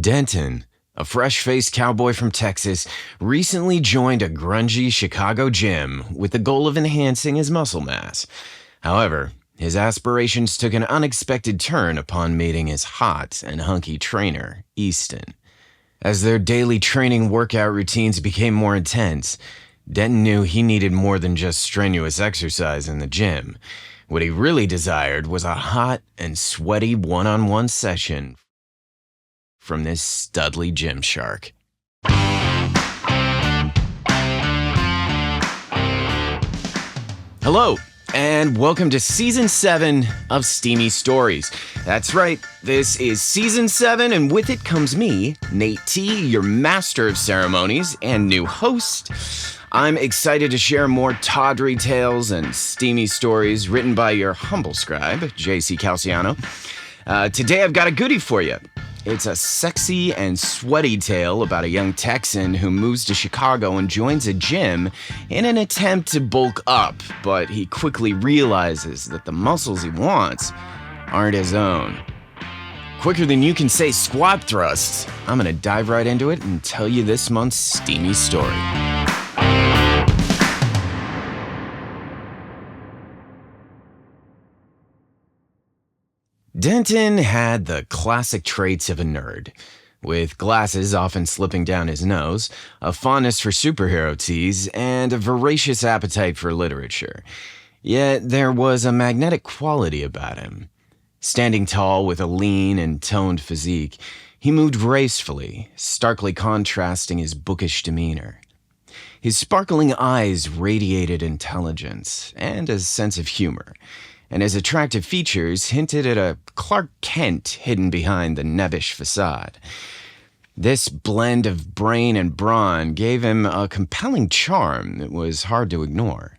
Denton, a fresh-faced cowboy from Texas, recently joined a grungy Chicago gym with the goal of enhancing his muscle mass. However, his aspirations took an unexpected turn upon meeting his hot and hunky trainer, Easton. As their daily training workout routines became more intense, Denton knew he needed more than just strenuous exercise in the gym. What he really desired was a hot and sweaty one-on-one session from this studly gym shark. Hello, and welcome to Season 7 of Steamy Stories. That's right, this is Season 7, and with it comes me, Nate T., your master of ceremonies and new host. I'm excited to share more tawdry tales and steamy stories written by your humble scribe, JC Calciano. Today I've got a goodie for you. It's a sexy and sweaty tale about a young Texan who moves to Chicago and joins a gym in an attempt to bulk up, but he quickly realizes that the muscles he wants aren't his own. Quicker than you can say squat thrusts, I'm gonna dive right into it and tell you this month's steamy story. Denton had the classic traits of a nerd, with glasses often slipping down his nose, a fondness for superhero teas, and a voracious appetite for literature. Yet there was a magnetic quality about him. Standing tall with a lean and toned physique, he moved gracefully, starkly contrasting his bookish demeanor. His sparkling eyes radiated intelligence and a sense of humor, and his attractive features hinted at a Clark Kent hidden behind the nebbish facade. This blend of brain and brawn gave him a compelling charm that was hard to ignore.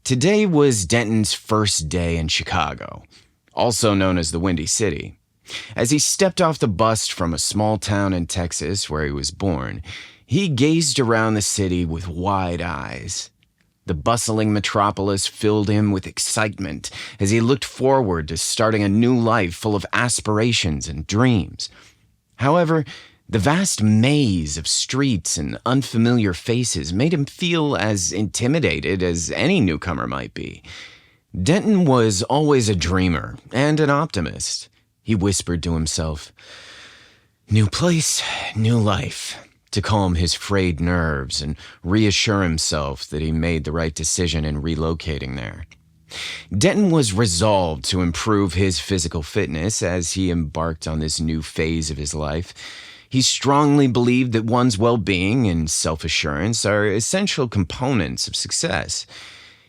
Today was Denton's first day in Chicago, also known as the Windy City. As he stepped off the bus from a small town in Texas where he was born, he gazed around the city with wide eyes. The bustling metropolis filled him with excitement as he looked forward to starting a new life full of aspirations and dreams. However, the vast maze of streets and unfamiliar faces made him feel as intimidated as any newcomer might be. Denton was always a dreamer and an optimist. He whispered to himself, "New place, new life," to calm his frayed nerves and reassure himself that he made the right decision in relocating there. Denton was resolved to improve his physical fitness as he embarked on this new phase of his life. He strongly believed that one's well-being and self-assurance are essential components of success.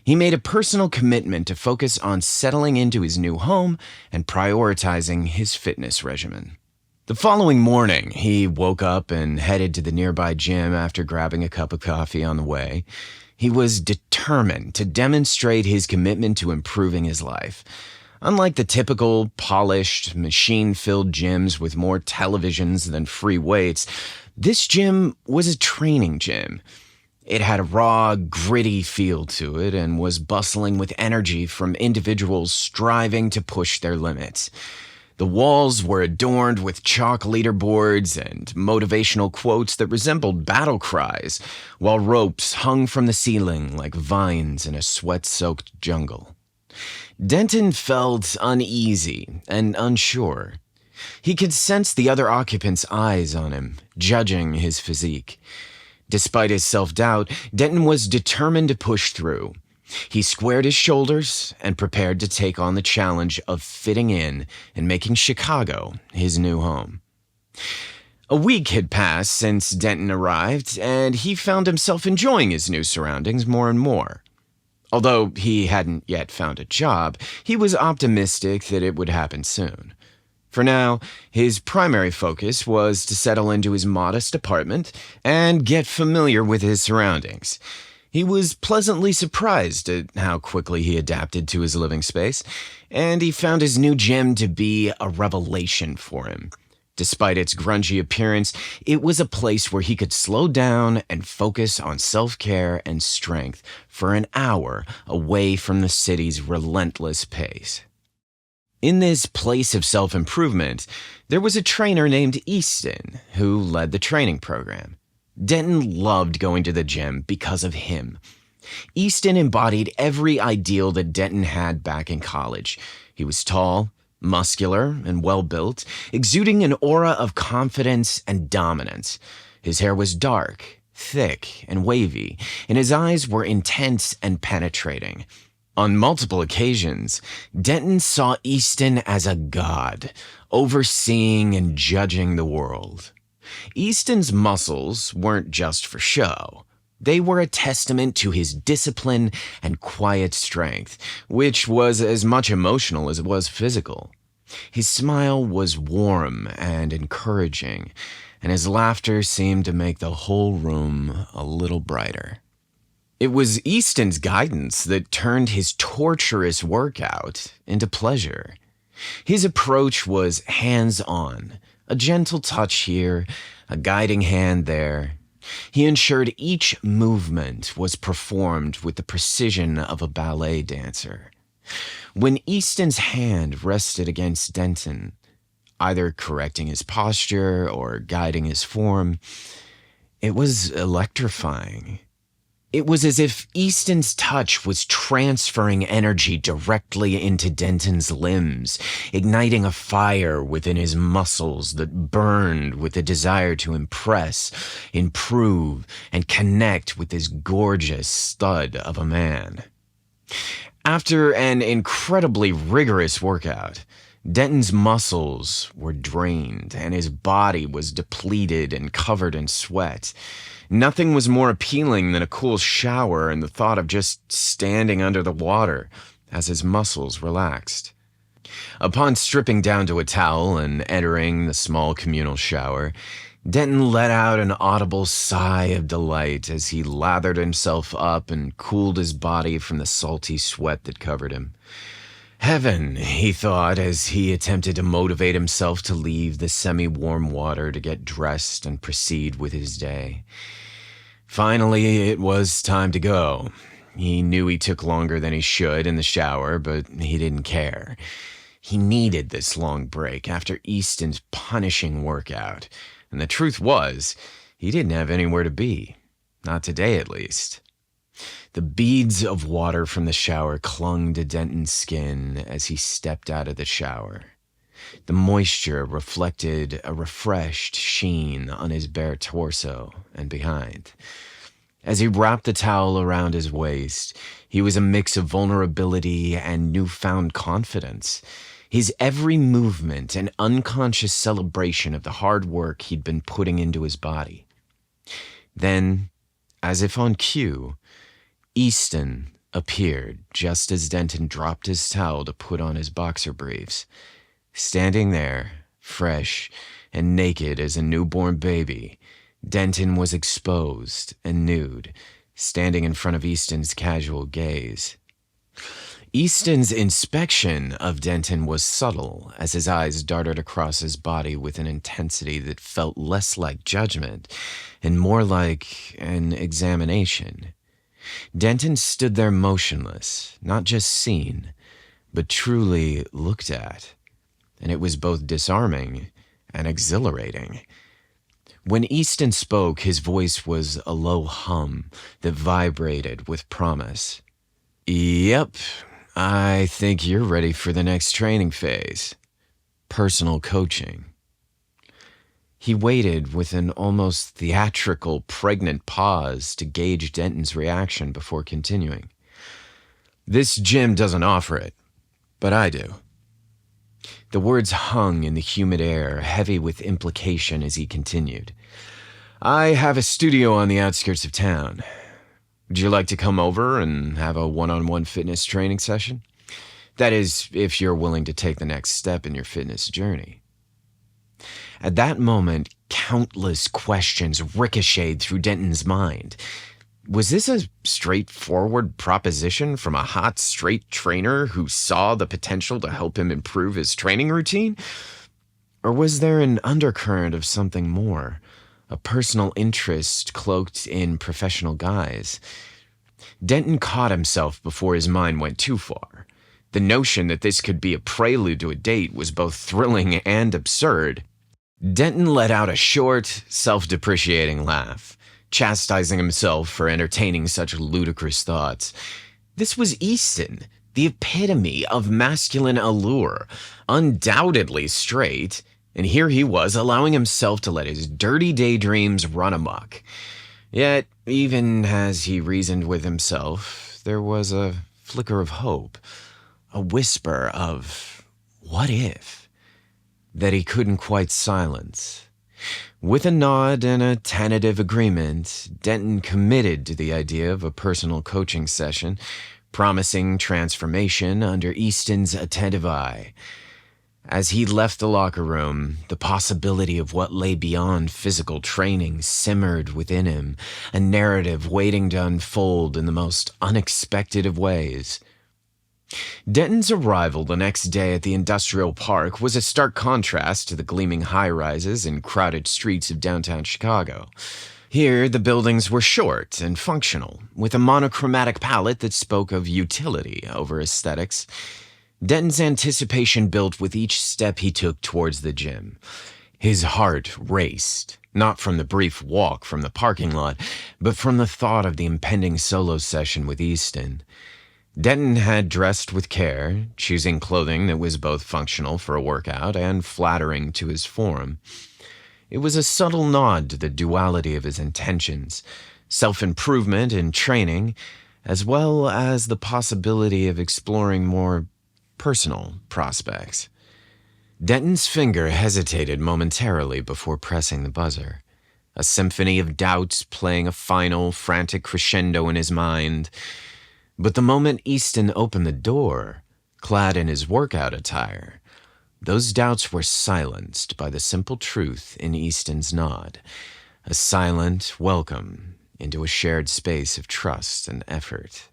He made a personal commitment to focus on settling into his new home and prioritizing his fitness regimen. The following morning, he woke up and headed to the nearby gym after grabbing a cup of coffee on the way. He was determined to demonstrate his commitment to improving his life. Unlike the typical, polished, machine-filled gyms with more televisions than free weights, this gym was a training gym. It had a raw, gritty feel to it and was bustling with energy from individuals striving to push their limits. The walls were adorned with chalk leaderboards and motivational quotes that resembled battle cries, while ropes hung from the ceiling like vines in a sweat-soaked jungle. Denton felt uneasy and unsure. He could sense the other occupants' eyes on him, judging his physique. Despite his self-doubt, Denton was determined to push through. He squared his shoulders and prepared to take on the challenge of fitting in and making Chicago his new home. A week had passed since Denton arrived, and he found himself enjoying his new surroundings more and more. Although he hadn't yet found a job, he was optimistic that it would happen soon. For now, his primary focus was to settle into his modest apartment and get familiar with his surroundings. He was pleasantly surprised at how quickly he adapted to his living space, and he found his new gym to be a revelation for him. Despite its grungy appearance, it was a place where he could slow down and focus on self-care and strength for an hour away from the city's relentless pace. In this place of self-improvement, there was a trainer named Easton who led the training program. Denton loved going to the gym because of him. Easton embodied every ideal that Denton had back in college. He was tall, muscular, and well-built, exuding an aura of confidence and dominance. His hair was dark, thick, and wavy, and his eyes were intense and penetrating. On multiple occasions, Denton saw Easton as a god, overseeing and judging the world. Easton's muscles weren't just for show. They were a testament to his discipline and quiet strength, which was as much emotional as it was physical. His smile was warm and encouraging, and his laughter seemed to make the whole room a little brighter. It was Easton's guidance that turned his torturous workout into pleasure. His approach was hands-on, a gentle touch here, a guiding hand there. He ensured each movement was performed with the precision of a ballet dancer. When Easton's hand rested against Denton, either correcting his posture or guiding his form, it was electrifying. It was as if Easton's touch was transferring energy directly into Denton's limbs, igniting a fire within his muscles that burned with the desire to impress, improve, and connect with this gorgeous stud of a man. After an incredibly rigorous workout, Denton's muscles were drained and his body was depleted and covered in sweat. Nothing was more appealing than a cool shower and the thought of just standing under the water as his muscles relaxed. Upon stripping down to a towel and entering the small communal shower, Denton let out an audible sigh of delight as he lathered himself up and cooled his body from the salty sweat that covered him. Heaven, he thought, as he attempted to motivate himself to leave the semi-warm water to get dressed and proceed with his day. Finally, it was time to go. He knew he took longer than he should in the shower, but he didn't care. He needed this long break after Easton's punishing workout, and the truth was, he didn't have anywhere to be. Not today, at least. The beads of water from the shower clung to Denton's skin as he stepped out of the shower. The moisture reflected a refreshed sheen on his bare torso and behind. As he wrapped the towel around his waist, he was a mix of vulnerability and newfound confidence. His every movement an unconscious celebration of the hard work he'd been putting into his body. Then, as if on cue, Easton appeared just as Denton dropped his towel to put on his boxer briefs. Standing there, fresh and naked as a newborn baby, Denton was exposed and nude, standing in front of Easton's casual gaze. Easton's inspection of Denton was subtle as his eyes darted across his body with an intensity that felt less like judgment and more like an examination. Denton stood there motionless, not just seen, but truly looked at, and it was both disarming and exhilarating. When Easton spoke, his voice was a low hum that vibrated with promise. "Yep, I think you're ready for the next training phase. Personal coaching." He waited with an almost theatrical, pregnant pause to gauge Denton's reaction before continuing. "This gym doesn't offer it, but I do." The words hung in the humid air, heavy with implication as he continued. "I have a studio on the outskirts of town. Would you like to come over and have a one-on-one fitness training session? That is, if you're willing to take the next step in your fitness journey." At that moment, countless questions ricocheted through Denton's mind. Was this a straightforward proposition from a hot, straight trainer who saw the potential to help him improve his training routine? Or was there an undercurrent of something more, a personal interest cloaked in professional guise? Denton caught himself before his mind went too far. The notion that this could be a prelude to a date was both thrilling and absurd. Denton let out a short, self-depreciating laugh, chastising himself for entertaining such ludicrous thoughts. This was Easton, the epitome of masculine allure, undoubtedly straight, and here he was allowing himself to let his dirty daydreams run amok. Yet, even as he reasoned with himself, there was a flicker of hope, a whisper of, what if, that he couldn't quite silence. With a nod and a tentative agreement, Denton committed to the idea of a personal coaching session, promising transformation under Easton's attentive eye. As he left the locker room, the possibility of what lay beyond physical training simmered within him, a narrative waiting to unfold in the most unexpected of ways. Denton's arrival the next day at the industrial park was a stark contrast to the gleaming high-rises and crowded streets of downtown Chicago. Here, the buildings were short and functional, with a monochromatic palette that spoke of utility over aesthetics. Denton's anticipation built with each step he took towards the gym. His heart raced, not from the brief walk from the parking lot, but from the thought of the impending solo session with Easton. Denton had dressed with care, choosing clothing that was both functional for a workout and flattering to his form. It was a subtle nod to the duality of his intentions, self-improvement and training, as well as the possibility of exploring more personal prospects. Denton's finger hesitated momentarily before pressing the buzzer, a symphony of doubts playing a final, frantic crescendo in his mind. But the moment Easton opened the door, clad in his workout attire, those doubts were silenced by the simple truth in Easton's nod, a silent welcome into a shared space of trust and effort.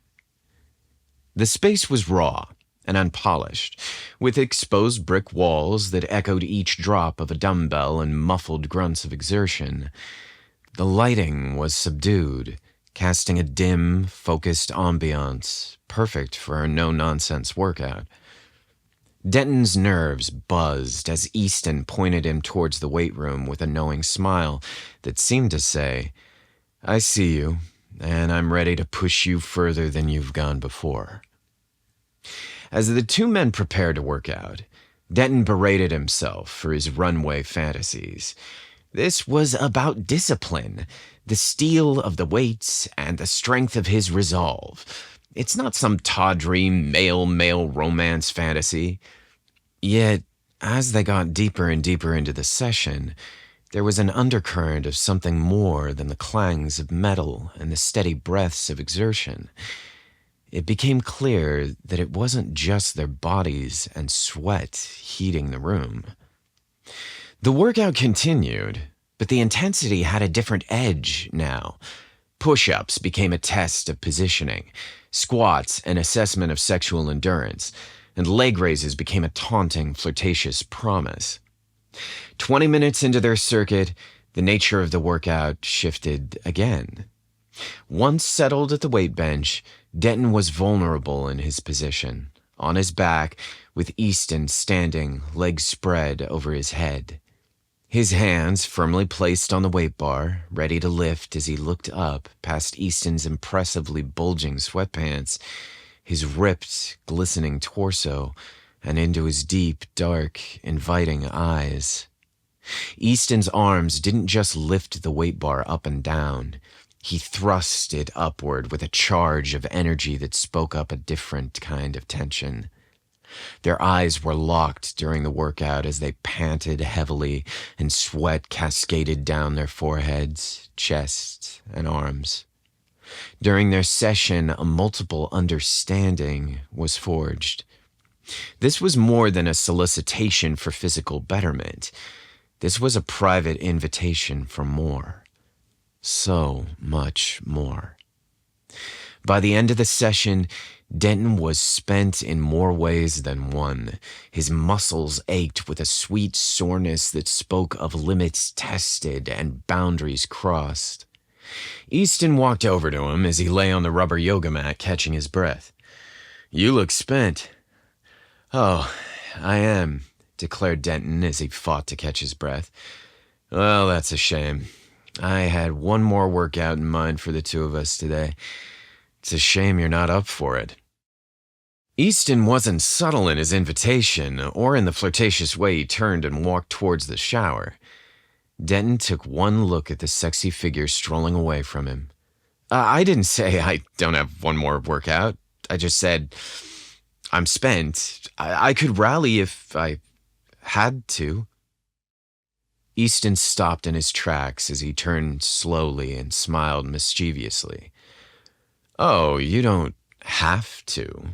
The space was raw and unpolished, with exposed brick walls that echoed each drop of a dumbbell and muffled grunts of exertion. The lighting was subdued, casting a dim, focused ambiance, perfect for a no-nonsense workout. Denton's nerves buzzed as Easton pointed him towards the weight room with a knowing smile that seemed to say, "I see you, and I'm ready to push you further than you've gone before." As the two men prepared to work out, Denton berated himself for his runway fantasies. This was about discipline, the steel of the weights and the strength of his resolve. It's not some tawdry male romance fantasy. Yet, as they got deeper and deeper into the session, there was an undercurrent of something more than the clangs of metal and the steady breaths of exertion. It became clear that it wasn't just their bodies and sweat heating the room. The workout continued, but the intensity had a different edge now. Push-ups became a test of positioning, squats an assessment of sexual endurance, and leg raises became a taunting, flirtatious promise. 20 minutes into their circuit, the nature of the workout shifted again. Once settled at the weight bench, Denton was vulnerable in his position, on his back, with Easton standing, legs spread over his head. His hands firmly placed on the weight bar, ready to lift as he looked up past Easton's impressively bulging sweatpants, his ripped, glistening torso, and into his deep, dark, inviting eyes. Easton's arms didn't just lift the weight bar up and down. He thrust it upward with a charge of energy that spoke up a different kind of tension. Their eyes were locked during the workout as they panted heavily and sweat cascaded down their foreheads, chests, and arms. During their session, a multiple understanding was forged. This was more than a solicitation for physical betterment. This was a private invitation for more. So much more. By the end of the session, Denton was spent in more ways than one. His muscles ached with a sweet soreness that spoke of limits tested and boundaries crossed. Easton walked over to him as he lay on the rubber yoga mat catching his breath. "You look spent. Oh, I am, declared Denton as he fought to catch his breath. Well, that's a shame. I had one more workout in mind for the two of us today. It's a shame you're not up for it. Easton wasn't subtle in his invitation or in the flirtatious way he turned and walked towards the shower. Denton took one look at the sexy figure strolling away from him. I didn't say I don't have one more workout. I just said I'm spent. I could rally if I had to. Easton stopped in his tracks as he turned slowly and smiled mischievously. Oh, you don't have to.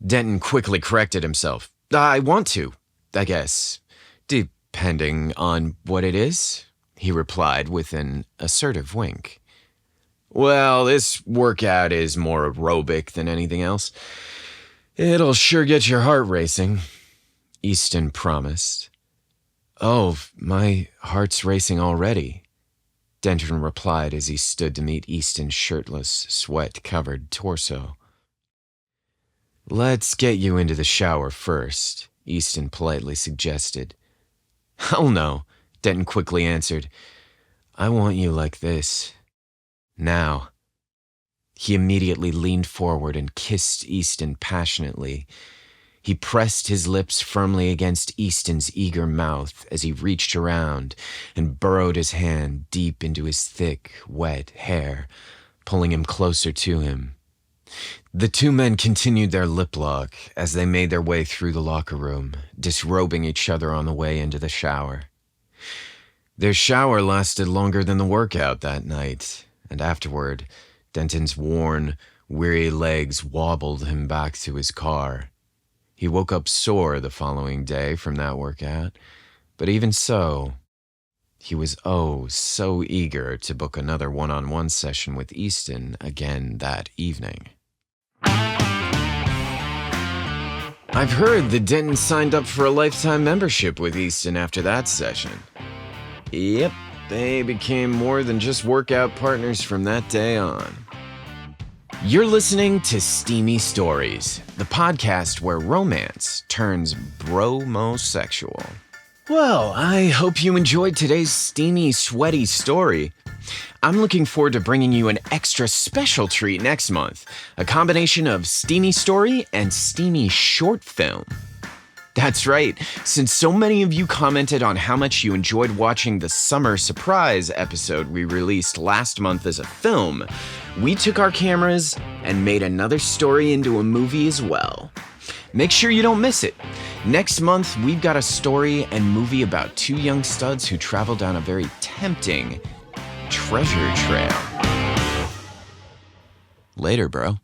Denton quickly corrected himself. I want to, I guess. Depending on what it is, he replied with an assertive wink. Well, this workout is more aerobic than anything else. It'll sure get your heart racing, Easton promised. Oh, my heart's racing already, Denton replied as he stood to meet Easton's shirtless, sweat-covered torso. Let's get you into the shower first, Easton politely suggested. Hell no, Denton quickly answered. I want you like this. Now. He immediately leaned forward and kissed Easton passionately. He pressed his lips firmly against Easton's eager mouth as he reached around and burrowed his hand deep into his thick, wet hair, pulling him closer to him. The two men continued their lip lock as they made their way through the locker room, disrobing each other on the way into the shower. Their shower lasted longer than the workout that night, and afterward, Denton's worn, weary legs wobbled him back to his car. He woke up sore the following day from that workout, but even so, he was so eager to book another one-on-one session with Easton again that evening. I've heard that Denton signed up for a lifetime membership with Easton after that session. Yep, they became more than just workout partners from that day on. You're listening to Steamy Stories, the podcast where romance turns bromosexual. Well, I hope you enjoyed today's steamy, sweaty story. I'm looking forward to bringing you an extra special treat next month, a combination of steamy story and steamy short film. That's right, since so many of you commented on how much you enjoyed watching the Summer Surprise episode we released last month as a film, we took our cameras and made another story into a movie as well. Make sure you don't miss it. Next month, we've got a story and movie about two young studs who travel down a very tempting treasure trail. Later, bro.